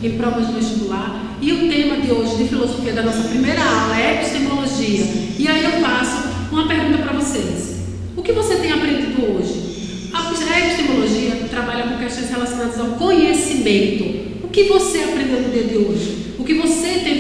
Em provas de vestibular, e o tema de hoje de filosofia da nossa primeira aula é epistemologia. E aí eu faço uma pergunta para vocês: o que você tem aprendido hoje? A epistemologia trabalha com questões relacionadas ao conhecimento. O que você aprendeu no dia de hoje? O que você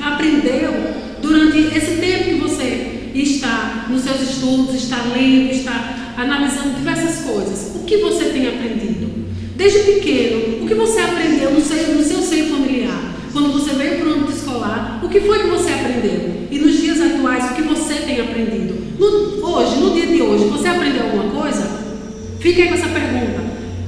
aprendeu durante esse tempo que você está nos seus estudos, está lendo, está analisando diversas coisas? O que você tem aprendido? Desde pequeno, o que você aprendeu no seu seio familiar? Quando você veio para o âmbito escolar, o que foi que você aprendeu? E nos dias atuais, o que você tem aprendido? No dia de hoje, você aprendeu alguma coisa? Fica aí com essa pergunta.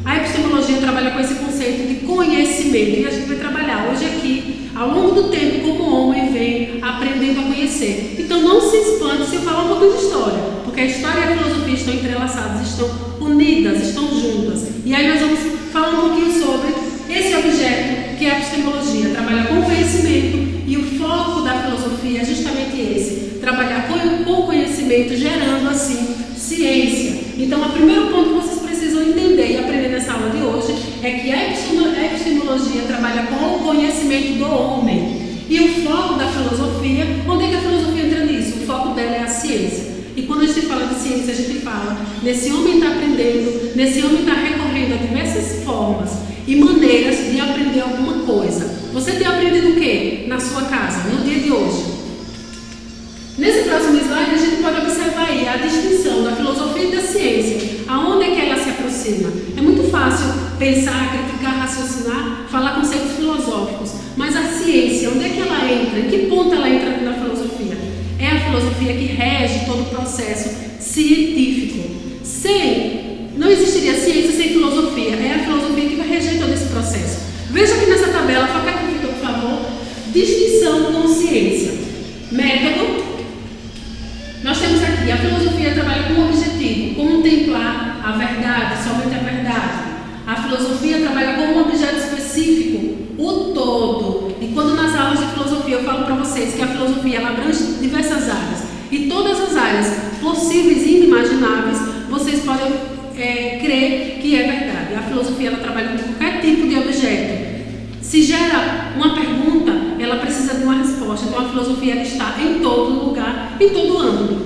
A epistemologia trabalha com esse conceito de conhecimento e a gente vai trabalhar hoje aqui, ao longo do tempo, como o homem vem aprendendo a conhecer. Então não se espante se eu falar um pouquinho de história, porque a história e a filosofia estão entrelaçadas, estão unidas, estão juntas. E aí nós vamos falar um pouquinho sobre esse objeto que é a epistemologia, trabalhar com conhecimento, e o foco da filosofia é justamente esse, trabalhar com conhecimento, gerando assim ciência. Então o primeiro ponto que vocês precisam entender e aprender nessa aula de hoje é que a epistemologia trabalha com o conhecimento do homem. E o foco da filosofia, onde é que a filosofia entra nisso? O foco dela é a ciência. E quando a gente fala de ciência, a gente fala nesse homem está aprendendo, nesse homem está recorrendo a diversas formas e maneiras de aprender alguma coisa. Você tem aprendido o quê na sua casa, no dia de hoje? Nesse próximo slide, a gente pode observar aí a distinção da filosofia e da ciência. Aonde é que ela se aproxima? É muito fácil pensar, criticar, raciocinar, falar conceitos filosóficos, mas a ciência, onde é que ela entra? Em que ponto ela entra na filosofia? É a filosofia que rege todo o processo científico. Não existiria ciência sem filosofia. É a filosofia que vai reger todo esse processo. Veja aqui nessa tabela, foca aqui, por favor. Distinção com ciência. Método. Nós temos aqui, a filosofia trabalha com o objetivo, contemplar a verdade, somente a verdade. A filosofia trabalha com um objeto específico, o todo. E quando nas aulas de filosofia eu falo para vocês que a filosofia ela abrange diversas áreas, e todas as áreas possíveis e inimagináveis, vocês podem crer que é verdade. A filosofia ela trabalha com qualquer tipo de objeto. Se gera uma pergunta, ela precisa de uma resposta. Então a filosofia ela está em todo lugar, em todo âmbito.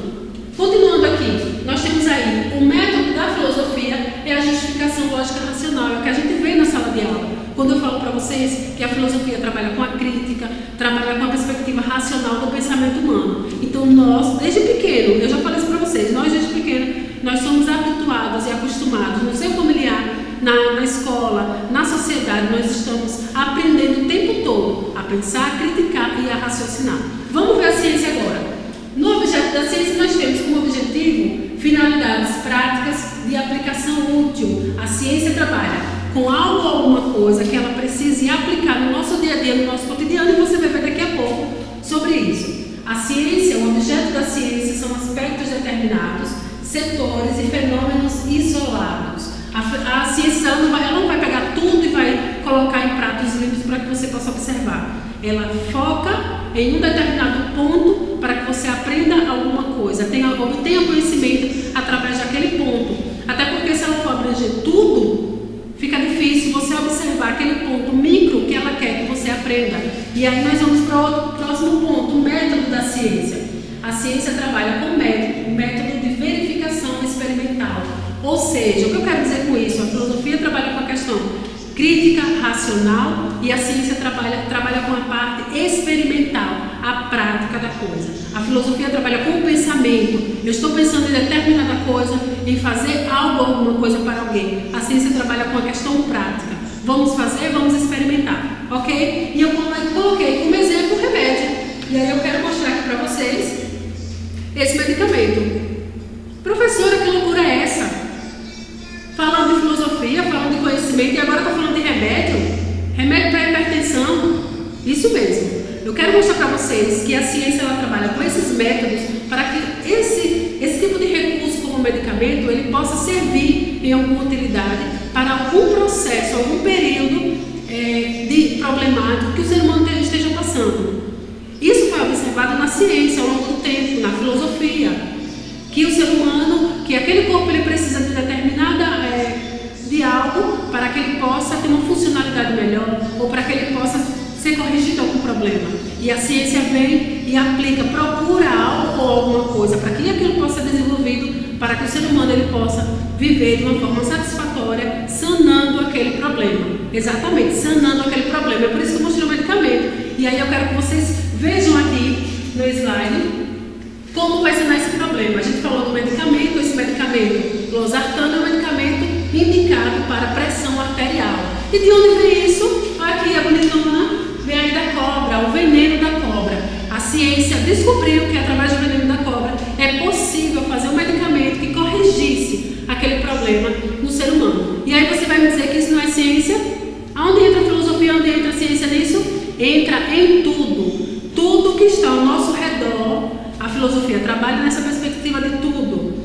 Continuando aqui, nós temos aí o método da filosofia é a justificação lógica racional, é o que a gente vê na sala de aula. Quando eu falo para vocês que a filosofia trabalha com a crítica, trabalha com a perspectiva racional do pensamento humano. Então nós, desde pequeno, eu já falei isso para vocês, nós desde pequeno, nós somos habituados e acostumados no seu familiar, na escola, na sociedade, nós estamos aprendendo o tempo todo a pensar, a criticar e a raciocinar. Vamos ver a ciência agora. No objeto da ciência nós temos como objetivo finalidades práticas de aplicação útil. A ciência trabalha com algo ou alguma coisa que ela precise aplicar no nosso dia a dia, no nosso cotidiano, e você vai ver daqui a pouco sobre isso. A ciência, o objeto da ciência são aspectos determinados, setores e fenômenos isolados. A ciência ela não vai pegar tudo e vai colocar em pratos limpos para que você possa observar. Ela foca em um determinado ponto para que você aprenda alguma coisa, obtenha conhecimento através daquele ponto. Até porque se ela for abranger tudo, fica difícil você observar aquele ponto micro que ela quer que você aprenda. E aí nós vamos para o próximo ponto, o método da ciência. A ciência trabalha com método de verificação experimental. Ou seja, o que eu quero dizer com isso? A filosofia trabalha com a questão crítica, racional, e a ciência trabalha com a parte experimental, a prática da coisa. A filosofia trabalha com o pensamento. Eu estou pensando em determinada coisa, em fazer algo, alguma coisa para alguém. A ciência trabalha com a questão prática. Vamos fazer, vamos experimentar, ok? E eu coloquei como exemplo o remédio. E aí eu quero mostrar aqui para vocês esse medicamento. Professora, que loucura é essa? Falando de filosofia, falando de conhecimento, e agora está falando de remédio? Remédio para hipertensão? Isso mesmo. Eu quero mostrar para vocês que a ciência ela trabalha com esses métodos para que esse tipo de recurso medicamento ele possa servir em alguma utilidade para algum processo, algum período de problemático que o ser humano esteja passando. Isso foi observado na ciência ao longo do tempo, na filosofia, que o ser humano, que aquele corpo ele precisa de determinada de algo para que ele possa ter uma funcionalidade melhor ou para que ele possa ser corrigido algum problema. E a ciência vem e aplica, procura algo ou alguma coisa para que aquilo possa ser desenvolvido para que o ser humano ele possa viver de uma forma satisfatória, sanando aquele problema. Exatamente, sanando aquele problema. É por isso que eu mostrei o medicamento. E aí eu quero que vocês vejam aqui no slide como vai sanar esse problema. A gente falou do medicamento, esse medicamento losartano é um medicamento indicado para pressão arterial. E de onde vem isso? Aqui a bonitona vem aí da cobra, o veneno da cobra. A ciência descobriu que através do veneno da cobra é possível fazer um medicamento que corrigisse aquele problema no ser humano. E aí você vai me dizer que isso não é ciência? Aonde entra a filosofia, onde entra a ciência nisso? Entra em tudo. Tudo que está ao nosso redor, a filosofia trabalha nessa perspectiva de tudo.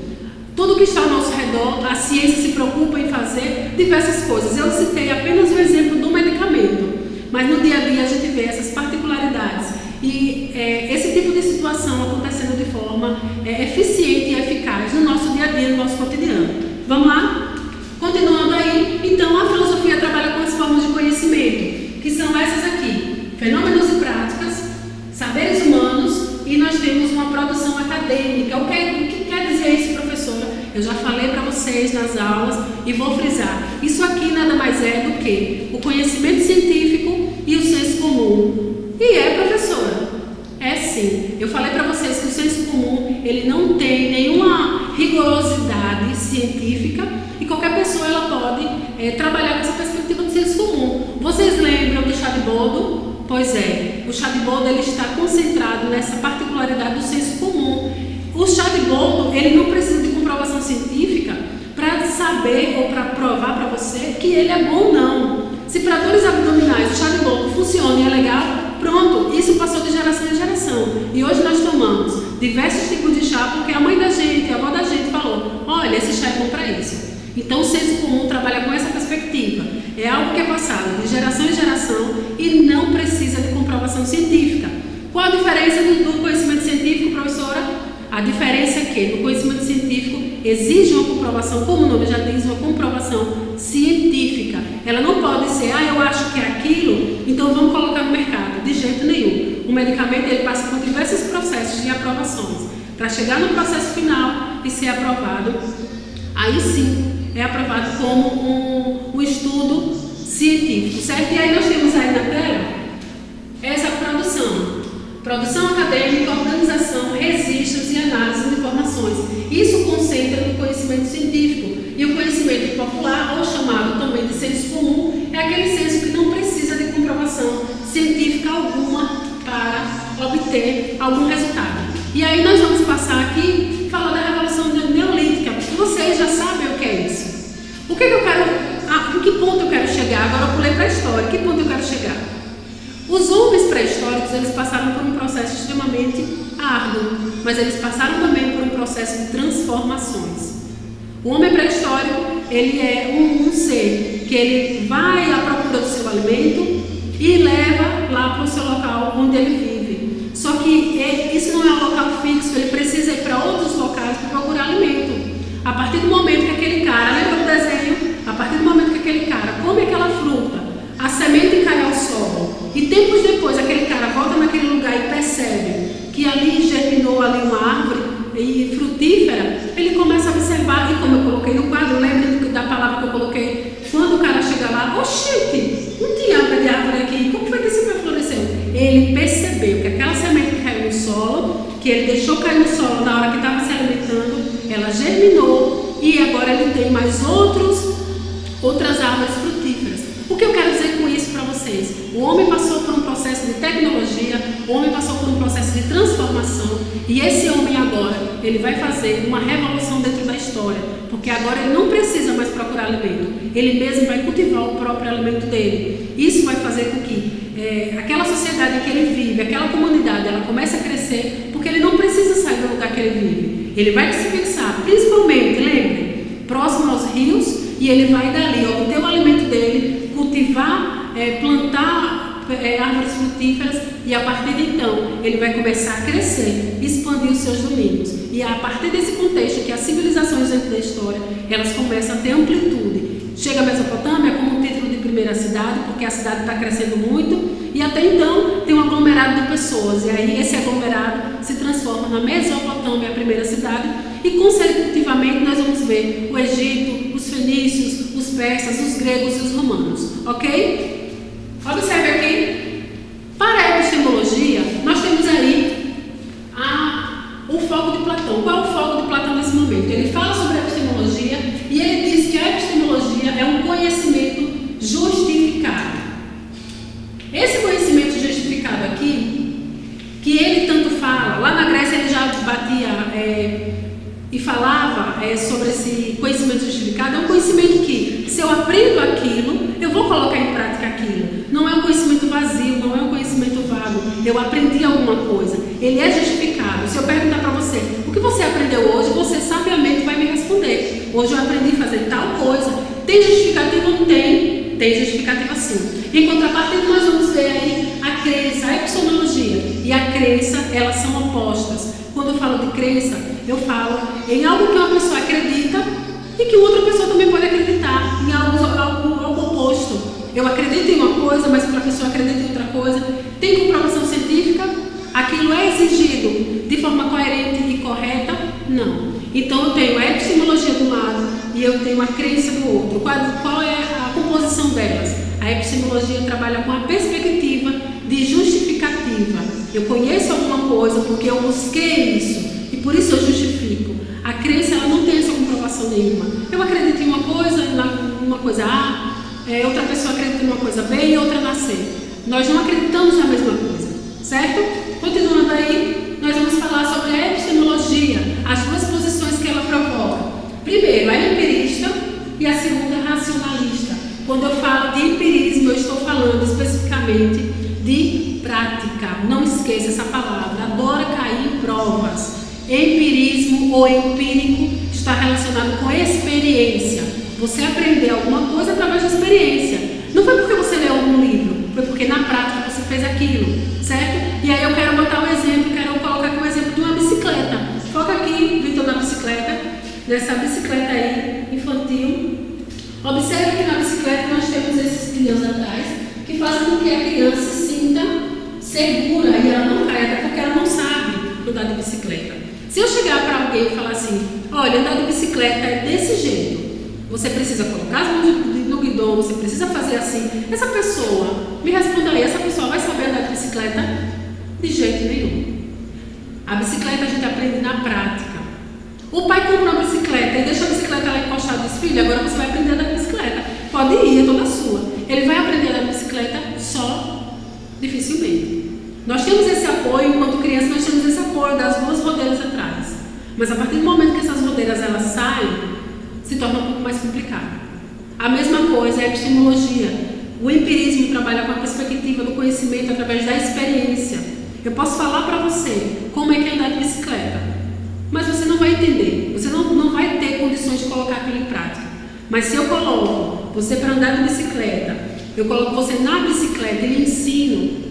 Tudo que está ao nosso redor, a ciência se preocupa em fazer diversas coisas. Eu citei apenas o exemplo do medicamento, mas no dia a dia a gente vê essas particularidades e esse tipo de situação acontecendo de forma eficiente e eficaz no nosso dia a dia, no nosso cotidiano. Vamos lá? Continuando aí, então a filosofia trabalha com as formas de conhecimento, que são essas aqui: fenômenos e práticas, saberes humanos, e nós temos uma produção acadêmica. O que quer dizer isso, professora? Eu já falei para vocês nas aulas e vou frisar. Isso aqui nada mais é do que o conhecimento científico e o senso comum. E professora? É sim. Eu falei para vocês que o senso comum, ele não tem nenhuma rigorosidade científica e qualquer pessoa ela pode trabalhar com essa perspectiva do senso comum. Vocês lembram do chá de boldo? Pois é, o chá de boldo ele está concentrado nessa particularidade do senso comum. O chá de boldo ele não precisa de comprovação científica para saber ou para provar para você que ele é bom, não. Se para dores abdominais o chá de boldo funciona e é legal, pronto, isso passou de geração em geração. E hoje nós tomamos diversos tipos de chá porque a mãe da gente, a avó da gente falou: olha, esse chá é bom para isso. Então o senso comum trabalha com essa perspectiva. É algo que é passado de geração em geração e não precisa de comprovação científica. Qual a diferença do conhecimento científico, professora? A diferença é que no conhecimento científico exige uma comprovação, como o nome já diz, uma comprovação científica. Ela não pode ser, eu acho que é aquilo, então vamos colocar no mercado. De jeito nenhum. O medicamento ele passa por diversos processos de aprovações para chegar no processo final e ser aprovado. Aí sim é aprovado como um estudo científico, certo? E aí nós temos aí na tela essa produção acadêmica, organização, registros e análise de informações. Isso concentra no conhecimento científico. E o conhecimento popular, ou chamado também de senso comum, é aquele senso que não precisa de comprovação científica alguma para obter algum resultado. E aí nós vamos passar aqui falar da Revolução Neolítica, porque vocês já sabem o que é isso. O que eu quero, em que ponto eu quero chegar? Agora eu pulei para a história, que ponto eu quero chegar? Os homens pré-históricos, eles passaram por um processo extremamente árduo, mas eles passaram também por um processo de transformações. O homem pré-histórico, ele é um ser que ele vai à procura do seu alimento e leva lá para o seu local onde ele vive. Só que isso não é um local fixo, ele precisa ir para outros locais para procurar alimento. A partir do momento que aquele cara, lembra do desenho? A partir do momento que aquele cara come aquela fruta, a semente cai ao solo e tempos depois aquele cara volta naquele lugar e percebe que ali germinou ali uma árvore e frutífera, ele começa a observar, e como eu coloquei no quadro, lembra da palavra que eu coloquei? Quando o cara chega lá, oxente, não tinha árvore de árvore aqui, como foi que isso floresceu? Ele percebeu que aquela semente que caiu no solo, que ele deixou cair no solo na hora que estava se alimentando, ela germinou e agora ele tem mais outras árvores frutíferas. O que eu quero dizer com isso para vocês? O homem passou por um processo de tecnologia, o homem passou por um processo de transformação e esse homem agora, ele vai fazer uma revolução dentro da história, porque agora ele não precisa mais procurar alimento, ele mesmo vai cultivar o próprio alimento dele. Isso vai fazer com que aquela sociedade em que ele vive, aquela comunidade, ela comece a crescer, porque ele não precisa sair do lugar que ele vive. Ele vai se fixar, principalmente, rios e ele vai dali obter o alimento dele, cultivar, plantar árvores frutíferas, e a partir de então ele vai começar a crescer, expandir os seus domínios. E a partir desse contexto que as civilizações dentro da história, elas começam a ter amplitude. Chega a Mesopotâmia como um título de primeira cidade, porque a cidade está crescendo muito, e até então tem um aglomerado de pessoas, e aí esse aglomerado se transforma na Mesopotâmia, a primeira cidade, e consecutivamente nós vamos ver o Egito, os fenícios, os persas, os gregos e os romanos, ok? Observe aqui, para a epistemologia, nós temos aí o foco de Platão. Qual é o foco de Platão nesse momento? Ele fala sobre a epistemologia e ele diz que a epistemologia é um conhecimento justificado. Esse conhecimento justificado aqui, que ele tanto fala, lá na Grécia ele já batia e falava sobre esse conhecimento justificado, é um conhecimento que, se eu aprendo aquilo, eu vou colocar em prática aquilo. Não é um conhecimento vazio, não é um conhecimento vago. Eu aprendi alguma coisa, ele é justificado. Se eu perguntar para você, o que você aprendeu hoje, você sabiamente vai me responder. Hoje eu aprendi a fazer tal coisa. Tem justificativa ou não tem? Tem justificativa sim. Em contrapartida, nós vamos ver aí a crença, a epistemologia e a crença, elas são opostas. Quando eu falo de crença, eu falo em algo que uma pessoa acredita e que outra pessoa também pode acreditar, em algo oposto. Eu acredito em uma coisa, mas outra pessoa acredita em outra coisa. Tem comprovação científica? Aquilo é exigido de forma coerente e correta? Não. Então eu tenho a epistemologia de um lado e eu tenho a crença do outro. Qual é a composição delas? A epistemologia trabalha com a perspectiva de justificativa. Eu conheço alguma coisa porque eu busquei isso e por isso eu justifico. A crença, ela não tem essa comprovação nenhuma. Eu acredito em uma coisa A, outra pessoa acredita em uma coisa B e outra na C. Nós não acreditamos na mesma coisa, certo? Continuando aí, nós vamos falar sobre a epistemologia, as duas posições que ela provoca. Primeiro, a empirista e a segunda, a racionalista. Quando eu falo de empirismo, eu estou falando especificamente de prática. Não esqueça essa palavra, adora cair em provas. Empirismo ou empírico está relacionado com experiência. Você aprendeu alguma coisa através da experiência. Não foi porque você leu algum livro, foi porque na prática você fez aquilo, certo? E aí eu quero botar um exemplo, quero colocar aqui um exemplo de uma bicicleta. Foca aqui, Vitor, na bicicleta, nessa bicicleta aí, infantil. Observe que na bicicleta nós temos esses pneus atrás, que fazem com que a criança se sinta segura e ela não caia, até porque ela não sabe andar de bicicleta. Se eu chegar para alguém e falar assim, olha, andar de bicicleta é desse jeito, você precisa colocar as mãos no guidão, você precisa fazer assim. Essa pessoa, me responda aí, essa pessoa vai saber andar de bicicleta? De jeito nenhum. A bicicleta a gente aprende na prática. O pai compra uma bicicleta e deixa a bicicleta lá encostada e diz, filho, agora você vai aprender a andar de bicicleta. Pode ir, é toda sua. Ele vai aprender a andar de bicicleta só? Dificilmente. Nós temos esse apoio, enquanto criança nós temos esse apoio das duas rodeiras atrás. Mas a partir do momento que essas rodeiras elas saem, se torna um pouco mais complicado. A mesma coisa é a epistemologia. O empirismo trabalha com a perspectiva do conhecimento através da experiência. Eu posso falar para você como é que é andar de bicicleta, mas você não vai entender, você não vai ter condições de colocar aquilo em prática. Mas se eu coloco você para andar de bicicleta, eu coloco você na bicicleta e lhe ensino,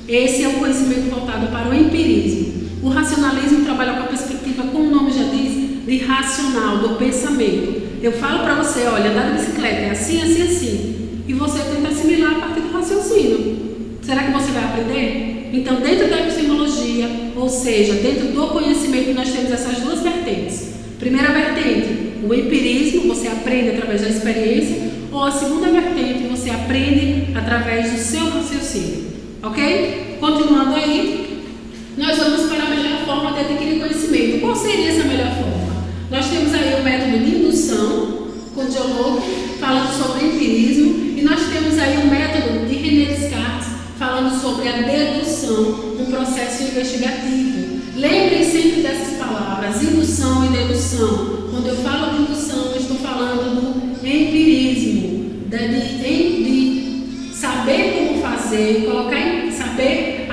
esse é o conhecimento voltado para o empirismo. O racionalismo trabalha com a perspectiva, como o nome já diz, de racional, do pensamento. Eu falo para você, olha, andar de bicicleta é assim, assim, assim. E você tenta assimilar a partir do raciocínio. Será que você vai aprender? Então, dentro da epistemologia, ou seja, dentro do conhecimento, nós temos essas duas vertentes. Primeira vertente, o empirismo, você aprende através da experiência. Ou a segunda vertente, você aprende através do seu raciocínio. Ok? Continuando aí, nós vamos para a melhor forma de adquirir conhecimento. Qual seria essa melhor forma? Nós temos aí o método de indução, com John Locke, falando sobre empirismo, e nós temos aí o método de René Descartes, falando sobre a dedução, um processo investigativo. Lembrem sempre dessas palavras, indução e dedução. Quando eu falo de indução, eu estou falando do empirismo, de saber como fazer, saber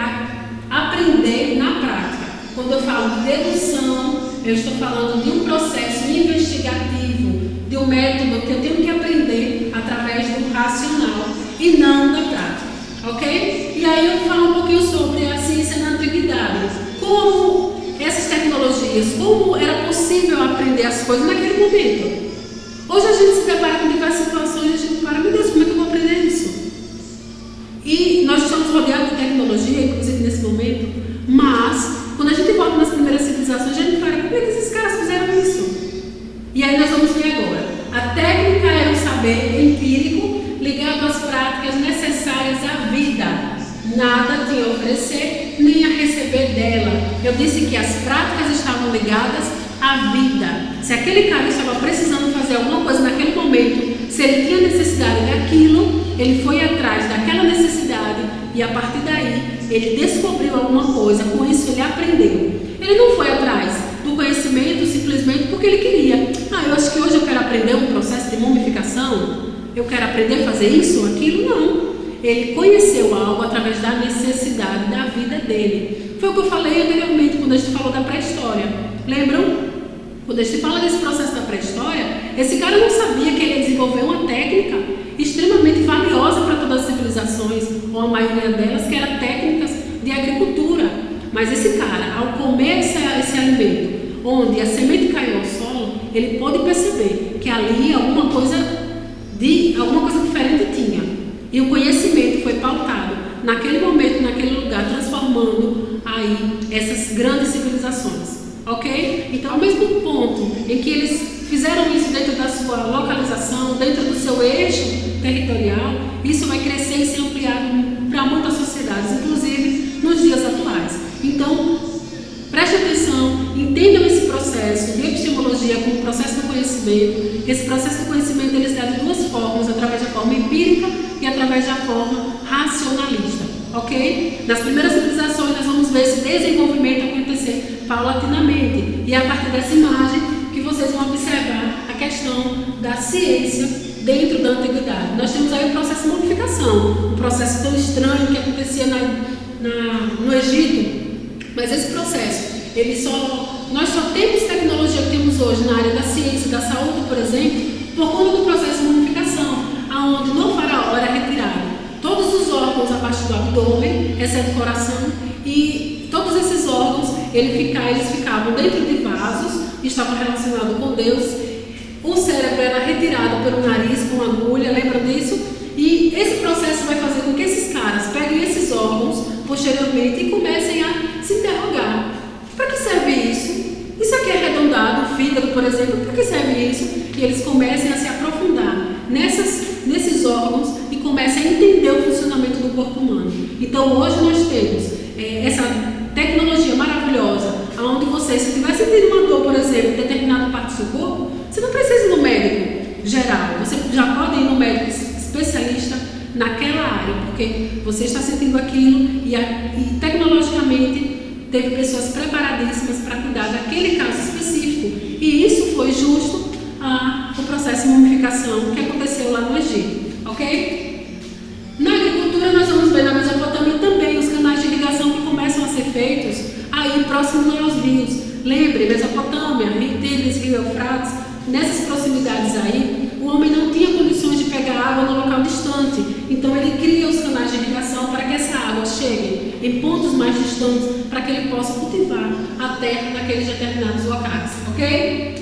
aprender na prática. Quando eu falo de dedução, eu estou falando de um processo investigativo, de do método que eu tenho que aprender através do racional e não da prática, ok? E aí eu falo um pouquinho sobre a ciência na antiguidade, como essas tecnologias, como era possível aprender as coisas naquele momento. Hoje a gente se depara com diversas situações e a gente para, meu Deus, como é que eu vou aprender isso? E nós estamos rodeados de tecnologia, inclusive nesse momento, mas quando a gente volta nas primeiras civilizações, a gente para, como é que esses caras fizeram isso? E aí nós vamos ver agora. A técnica era um saber empírico ligado às práticas necessárias à vida. Nada tinha a oferecer nem a receber dela. Eu disse que as práticas estavam ligadas à vida. Se aquele cara estava precisando fazer alguma coisa naquele momento, se ele tinha necessidade daquilo, ele foi atrás daquela necessidade e a partir daí ele descobriu alguma coisa, com isso ele aprendeu. Ele não foi atrás do conhecimento simplesmente porque ele queria. Eu acho que hoje eu quero aprender um processo de mumificação, eu quero aprender a fazer isso ou aquilo. Não. Ele conheceu algo através da necessidade da vida dele. Foi o que eu falei anteriormente quando a gente falou da pré-história. Lembram? Quando a gente fala desse processo da pré-história, esse cara não sabia que ele ia desenvolver uma técnica extremamente valiosa para todas as civilizações, ou a maioria delas, que eram técnicas de agricultura. Mas esse cara, ao comer esse alimento, onde a semente caiu ao solo, ele pôde perceber que ali alguma coisa diferente tinha. E o conhecimento foi pautado naquele momento, naquele lugar, transformando aí essas grandes civilizações. Ok? Então, ao mesmo ponto em que eles fizeram isso dentro da sua localização, dentro do seu eixo territorial, isso vai crescer e ser ampliado para muitas sociedades, inclusive nos dias atuais. Então, preste atenção, entendam esse processo de epistemologia como processo do conhecimento. Esse processo do conhecimento ele se dá de duas formas, através da forma empírica e através da forma racionalista. Ok? Nas primeiras civilizações nós vamos ver esse desenvolvimento acontecer paulatinamente. E é a partir dessa imagem que vocês vão observar a questão da ciência dentro da antiguidade. Nós temos aí o processo de mumificação, um processo tão estranho que acontecia no Egito. Mas esse processo, nós só temos tecnologia que temos hoje na área da ciência, da saúde, por exemplo, por conta do processo de mumificação, onde no faraó era retirado todos os órgãos abaixo do abdômen, exceto o coração, e todos esses órgãos eles ficavam dentro de vasos, estavam relacionados com Deus. O cérebro era retirado pelo nariz com agulha, lembram disso? E esse processo vai fazer com que esses caras peguem esses órgãos posteriormente e comecem a se interrogar. Para que serve isso? Isso aqui é arredondado, o fígado, por exemplo, para que serve isso? E eles comecem a se aprofundar nesses órgãos e comecem a entender o funcionamento do corpo humano. Então hoje nós temos essa tecnologia maravilhosa, onde você, se estiver sentindo uma dor, por exemplo, em determinada parte do seu corpo, você não precisa ir no médico geral, você já pode ir no médico especialista naquela área, porque você está sentindo aquilo e tecnologicamente teve pessoas preparadíssimas para cuidar daquele caso específico. E isso foi justo o processo de mumificação que aconteceu lá no Egito, ok? Na agricultura nós vamos ver na Mesopotâmia também os canais de irrigação que começam a ser feitos aí próximos aos rios. Lembre, Mesopotâmia, Rio Tigres, Rio Eufrates, nessas proximidades aí, o homem não tinha condições de pegar água no local distante, então ele cria os canais de irrigação para que essa água chegue em pontos mais distantes, para que ele possa cultivar a terra naqueles determinados locais, ok?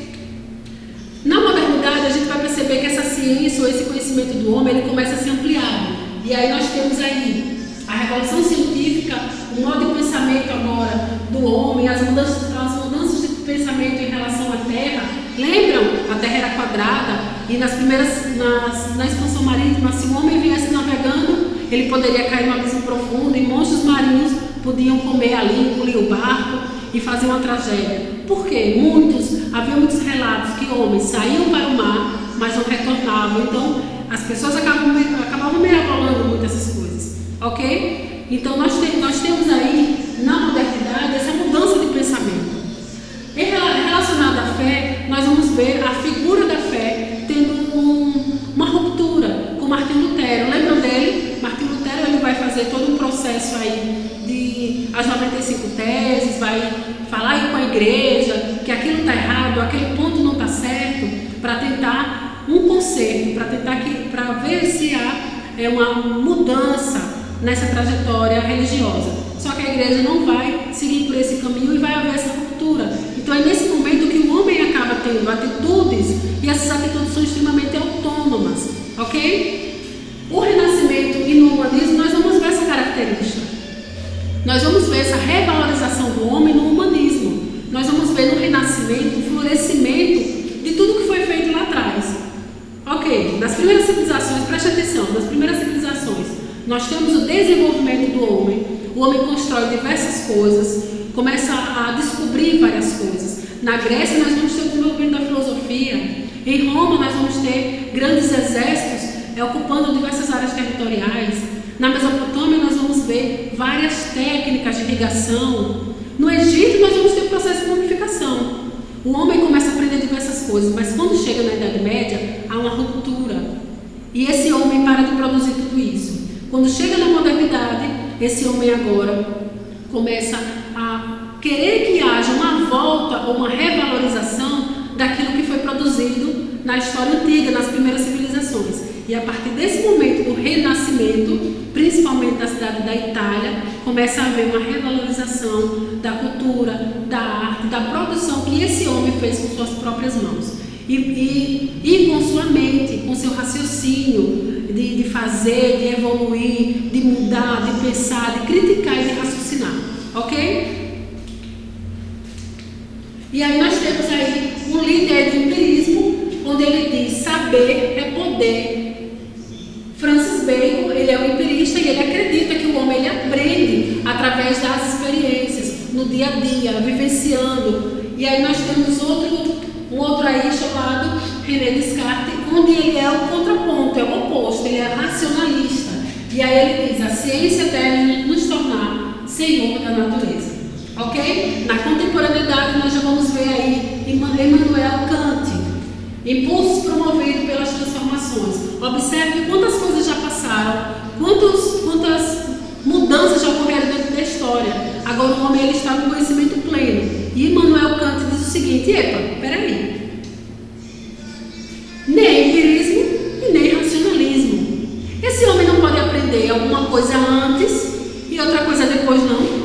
Na modernidade a gente vai perceber que essa ciência ou esse conhecimento do homem ele começa a ser ampliado, e aí nós temos aí a revolução científica, o modo de pensamento agora do homem, as mudanças de pensamento em relação à terra. Lembram? A terra era quadrada e na expansão marítima, se o homem viesse navegando, ele poderia cair no abismo profundo e monstros marinhos podiam comer ali, engolir o barco e fazer uma tragédia. Por quê? Havia muitos relatos que homens saíam para o mar, mas não retornavam. Então, as pessoas acabavam mirabolando muito essas coisas, ok? Então, nós temos aí, na modernidade, essa mudança de pensamento. Relacionada à fé, nós vamos ver a figura da fé tendo uma ruptura com Martinho Lutero. Lembram dele? Martinho Lutero ele vai fazer todo um processo aí de as 95 teses, vai falar aí com a igreja que aquilo está errado, aquele ponto não está certo, para tentar conserto, para ver se há uma mudança nessa trajetória religiosa. Só que a igreja não vai seguir por esse caminho e vai haver essa ruptura. Então é nesse momento que o homem acaba tendo atitudes, e essas atitudes são extremamente autônomas, ok? O renascimento e no humanismo nós vamos ver essa característica. Nós vamos ver essa revalorização do homem no humanismo. Nós vamos ver no renascimento o florescimento de tudo que foi feito lá atrás. Ok, nas primeiras civilizações, preste atenção, nas primeiras civilizações, nós temos o desenvolvimento do homem. O homem constrói diversas coisas, começa a descobrir várias coisas. Na Grécia nós vamos ter o desenvolvimento da filosofia. Em Roma nós vamos ter grandes exércitos ocupando diversas áreas territoriais. Na Mesopotâmia nós vamos ver várias técnicas de irrigação. No Egito nós vamos ter o processo de mumificação. O homem começa a aprender diversas coisas, mas quando chega na Idade Média há uma ruptura. E esse homem para de produzir tudo isso. Quando chega na modernidade, esse homem agora começa a querer que haja uma volta ou uma revalorização daquilo que foi produzido na história antiga, nas primeiras civilizações. E a partir desse momento do renascimento, principalmente da cidade da Itália, começa a haver uma revalorização da cultura, da arte, da produção que esse homem fez com suas próprias mãos. E com sua mente, com seu raciocínio de fazer, de evoluir, de mudar, de pensar, de criticar e de raciocinar. Ok? E aí nós temos aí um líder do empirismo, onde ele diz: saber é poder. Francis Bacon, ele é um empirista e ele acredita que o homem ele aprende através das experiências, no dia a dia, vivenciando. E aí nós temos um outro aí chamado René Descartes, onde ele é o contraponto, é o oposto, ele é racionalista. E aí ele diz: a ciência deve nos tornar senhor da natureza. Ok? Na contemporaneidade nós já vamos ver aí Immanuel Kant, impulsos promovidos pelas transformações. Observe quantas coisas já passaram, quantas mudanças já ocorreram dentro da história. Agora o homem ele está no conhecimento pleno. E Immanuel Kant diz o seguinte: peraí, nem empirismo e nem racionalismo. Esse homem não pode aprender alguma coisa antes e outra coisa depois, não.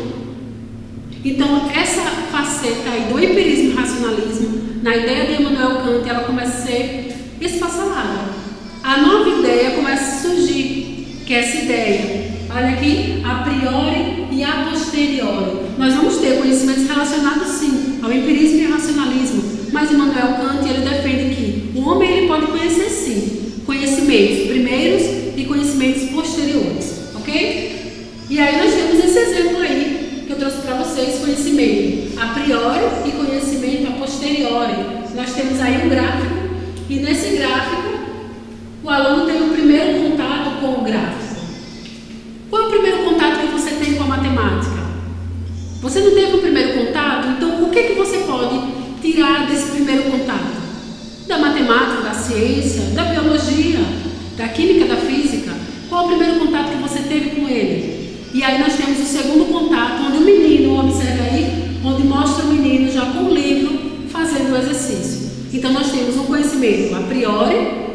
Então essa faceta aí do empirismo e racionalismo, na ideia de Immanuel Kant, ela começa a ser espaçolada. A nova ideia começa a surgir, que é essa ideia, olha aqui, a priori e a posteriori. Nós vamos ter conhecimentos relacionados sim ao empirismo e ao racionalismo, mas Immanuel Kant ele defende que o homem ele pode conhecer sim conhecimentos primeiros e conhecimentos posteriores, ok? E aí nós temos esse exemplo aí que eu trouxe para vocês: conhecimento a priori e conhecimento a posteriori. Nós temos aí um gráfico e nesse gráfico o aluno tem o primeiro contato com o gráfico. Qual é o primeiro contato que você tem com a matemática? Você não teve o primeiro contato? Então o que você pode tirar desse primeiro contato? Da matemática, da ciência, da biologia, da química, da física? Qual é o primeiro contato que você teve com ele? E aí nós temos o segundo contato, onde o menino, observa aí, onde mostra o menino já com o livro fazendo o exercício. Então nós temos um conhecimento a priori,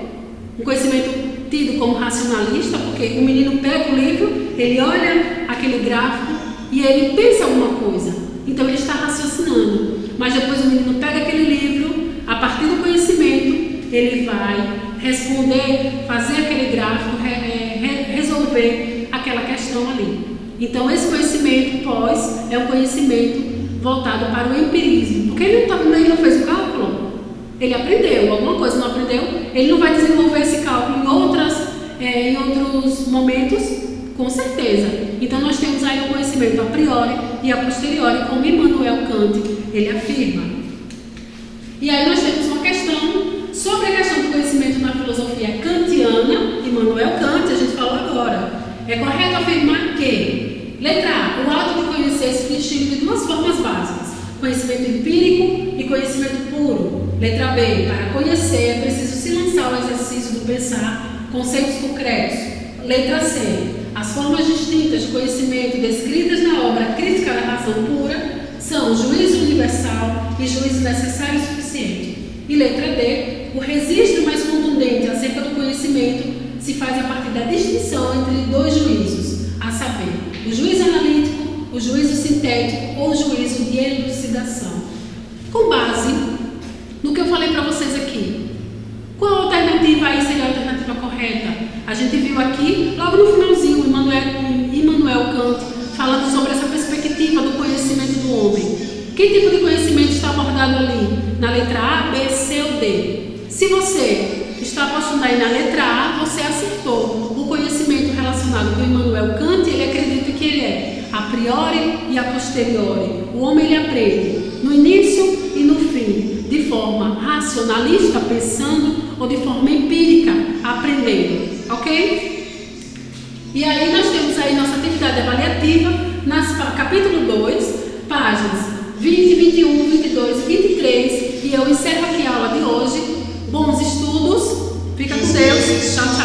um conhecimento tido como racionalista, porque o menino pega o livro, ele olha aquele gráfico e ele pensa alguma coisa. Então ele está raciocinando. Mas depois o menino pega aquele livro, a partir do conhecimento, ele vai responder, fazer aquele gráfico, resolver aquela questão ali. Então esse conhecimento pós é um conhecimento voltado para o empirismo. Porque ele não fez o cálculo. Ele aprendeu, alguma coisa não aprendeu, ele não vai desenvolver esse cálculo em outros momentos, com certeza. Então nós temos aí o conhecimento a priori e a posteriori, como Immanuel Kant ele afirma. E aí nós temos uma questão sobre a questão do conhecimento na filosofia kantiana, Immanuel Kant, a gente falou agora. É correto afirmar que, letra A, o ato de conhecer se distingue de duas formas básicas: conhecimento empírico e conhecimento puro. Letra B, para conhecer é preciso se lançar ao exercício do pensar conceitos concretos. Letra C, as formas distintas de conhecimento descritas na obra Crítica da Razão Pura são juízo universal e juízo necessário e suficiente. E letra D, o registro mais contundente prudente acerca do conhecimento se faz a partir da distinção entre dois juízos, a saber, o juízo analítico, o juízo sintético ou o juízo de elucidação. Com base no que eu falei para vocês aqui, qual alternativa aí seria a alternativa correta? A gente viu aqui, logo no finalzinho, Immanuel Kant falando sobre essa perspectiva do conhecimento do homem. Que tipo de conhecimento está abordado ali? Na letra A, B, C ou D? Se você está apostando aí na letra A, você acertou. O conhecimento relacionado com Immanuel Kant, ele acredita que ele é a priori e a posteriori. O homem ele aprende no início e no fim, de forma racionalista, pensando, ou de forma empírica, aprendendo. Ok? E aí nós temos aí nossa atividade avaliativa, capítulo 2, páginas 20, 21, 22 e 23. E eu encerro aqui a aula de hoje. Bons estudos. Fica com Deus. Tchau, tchau.